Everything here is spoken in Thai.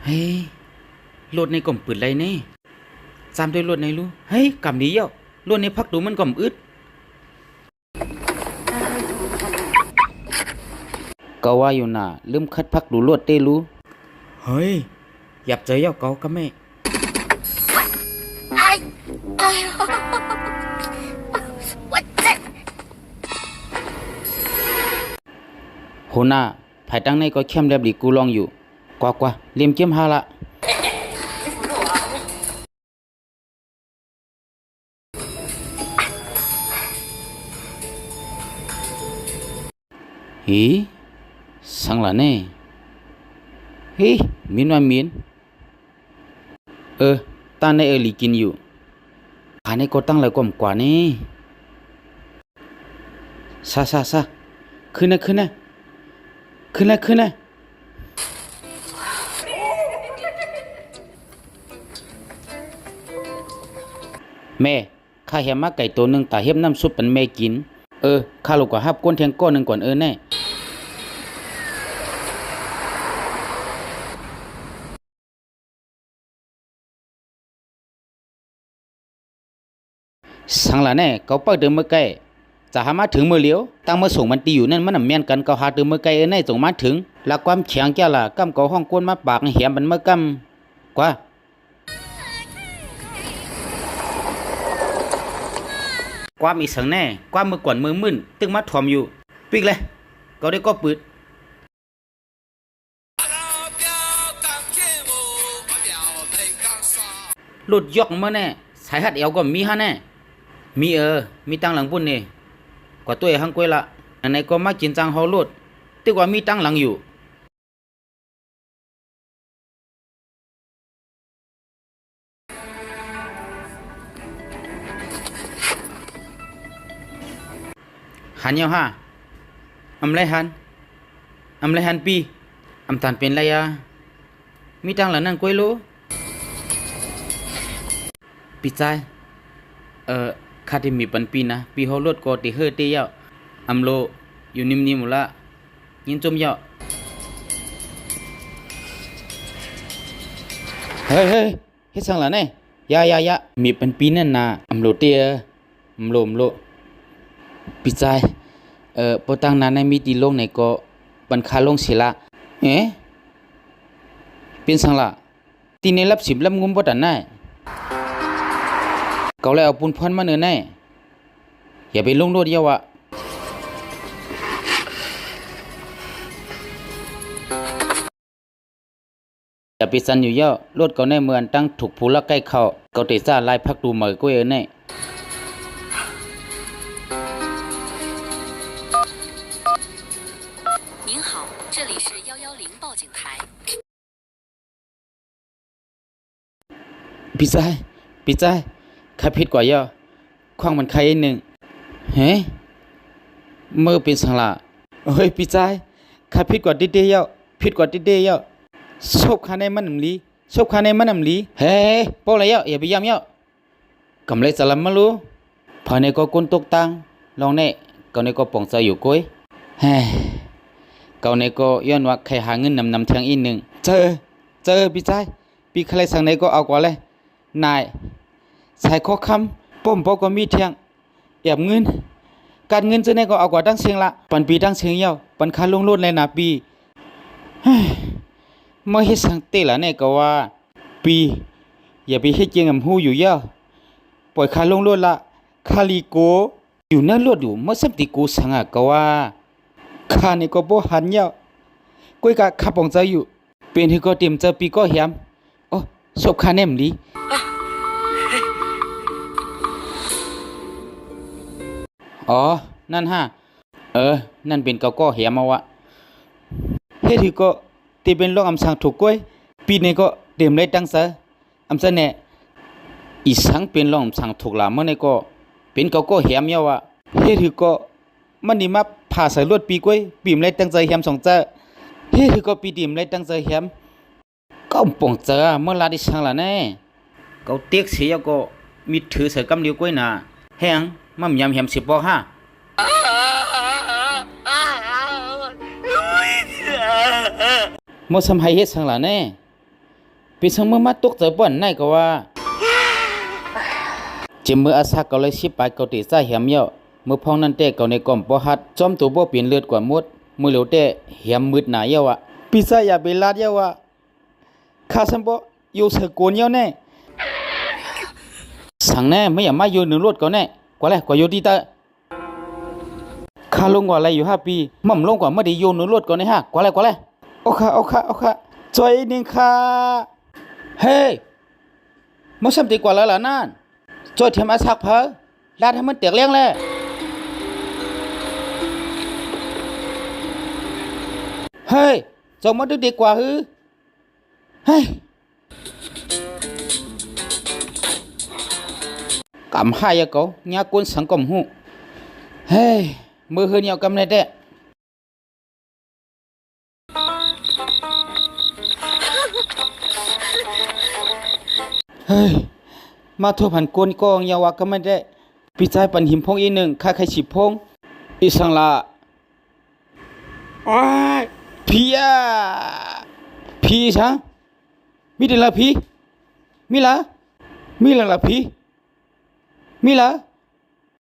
เฮ้ยรถในกล่อมปืดไรนี่จำด้วยรถในรู้เฮ้ยกำนี้เยอะรถในพักดูมันกล่อมอึดก็ว่าอยู่น่ะลืมคัดพักดูรถเต้รู้เฮ้ยหยับใจเยอะเกาก็ไม่โหน่าภายตั้งในก็เข้มเรียบดีกูลองอยู่กว่าเลียมเจียมหาละฮีสังละเน่ฮีมินว่ามินตาในลีกินอยู่ขาในก็ตั้งเลยกว่ากว่านี่ซาขึ้นนะแม่ข้าเห็นมาไก่ตัวหนึ่งตาเห็บน้ำซุปเป็นแม่กินข้าลูกก็หับก้นเทียงก้อนหนึ่งก่อนแน่สังละแน่เขาเปิดเดิมเมื่อไก่จะหามาถึงเมื่อเลี้ยวตั้งมาส่งมันตีอยู่นั่นมันแม่นกันเขาหาเดิมเมื่อไก่แน่ส่งมาถึงแล้วความแข็งแก่ละกำเขาห้องก้นมาปากเหี่ยมมันเมื่อกำกว่าความอีสังแน่ความมือก่อนมือมึนตึงมาถ่อมอยู่ปิ๊กเลยก็ได้ก็ปืดหลุดยกมาแน่สายหัดเอวก็มีฮะแน่มีมีตังหลังปุ่นนี่กว่าตัวหังกวยละอันไหนก็มากินจังเฮาหลุดตึกว่ามีตังหลังอยู่หันยาวฮะอำไรหันปีอำทานเป็นไรอะมีตังหลังนั่งกวยโลปีใจข้าที่มีปันปีนะปีเฮาลดก็ติเฮอเตยะอำโลอยู่นิ่มๆหมดละยินจมยะเฮ้ยเฮ็ดสังละแน่ยะมีปันปีนั่นน่ะอำโลเตยอำโลปีใจปอตังนั้นในมีตีลงในก็ปันคาลงสิละเป็นสังละตีในรับ10รับงุมบ่ตันน่ะเขาเลยเอาปูนพันมาเนื้อแน่อย่าไปลงโลดเยาวะอย่าไปสันอยู่เยอะรถเขาในเมืองตั้งถูกผู้ละใกล้เขาเขาเตะซ่าไล่พักดูเหมยก็แน่您好，这里是110报警台。พี่ใจข้าผิดกว่าเยอะควางมันใครหนึ่งเมื่อเป็นสังละเฮ้ยพี่ใจข้าผิดกว่าดิเดียวชอบข้าในมันน้ำลีเฮ้ปอเลยเยอะอย่าไปย้ำเยอะกำไรสลัมมาลูภายในก็ก้นตกตังลองเน่เกาในก็ป่องใจอยู่ก้อยเกาในก็ย้อนว่าใครหาเงินนำเทียงอีกหนึ่งเจอพี่ใจพี่ใครสั่งในก็เอากว่าเลยนายสายข้อคำป้อมก็มีเทียงแอบเงินการเงินจะไหนก็เอากว่าตั้งเชียงละปันปีตั้งเชียงเย้าปันคาลงโลดเลยนะปีเมื่อเฮ็ดสังเตละเนี่ยก็ว่าปีอย่าไปเฮ็ดเจียงอำหูอยู่เย้าปล่อยคาลงโลดละคาลีโกอยู่นั่นโลดอยู่เมื่อสัมติกูสังก็ว่าคานี่ก็บ่หันเย้าก้อยกะขับปองใจอยู่เป็นที่ก็เตรียมเจอปีก็เหียมศพคาแนมลีนั่นฮะนั่นเป็นเกาก็เหียมาวะเฮ็ดที่ก็ตีเป็นโรคอำสังถูกก้อยปีนี้ก็เตรียมเลยตั้งซะอำซะแน่อีสังเป็นโรคอำสังถูกละเมื่อนี้ก็เป็นเกาก็เหียมยาวะเฮ็ดที่ก็มันนี่มาผ่าใส่รวดปีก้อยปีมเลยตั้งใจเหียม2เจ้าเฮ็ดที่ก็ปีดิมเลยตั้งใจเหียมก็ป่องเจอเมื่อลาดิช่างละแน่เขาเตียกเสียก็มีถือใส่กำเดียวก้อยน่ะแห้งมั่มยำเหี่ยม10บ่ฮะมอสำให้เฮ็ดช่างละแน่ ปีสังมือมาตกใจป่อนไหนก็ว่าเจมมืออาศักก็เลยชิบไปเกาตีซ่าเหียมเยามือพองนั่นเตะเกาในกล่อมบ่ฮัดจอมตัวบ่เปลี่ยนเลือดกว่าหมดมือเหลียวเตะเหียมมืดหนาเยาอ่ะปีซ่าอย่าไปลาดเยาอ่ะข้าสันบ่อยู่เสกวนเยาแน่สั่งแน่ไม่อย่ามาอยู่หนึ่งรถก็แน่กว่าแลกว่าอยู่ที่ตาข้าลงกว่าอะไรอยู่5 ปีม่อมลงกว่าไม่ได้อยู่หนึ่งรถก็ในกว่าแลโอค่ะจอยนิงค่ะเฮ้ยมาซ้ำตีกว่าแล้วล่ะนั่นจอยเทียมอาศักเพอลาดให้มันเตียกเลี้ยงแหละเฮ้ยจงมาดูดีกว่าฮือเฮ้ยกำหายะเขาญากุนสังกมหูเฮ้ยมือเฮือนยาวกำเลยเด้เฮ้ยมาทั่วพันกวนกองยาวก็ไม่ได้ปีใจปันหิมพงอีหนึ่งข้าใครฉิบพงอีสังละอ้ายพี่อะพี่ช่างมีเดละพี่มีละพี่มีละ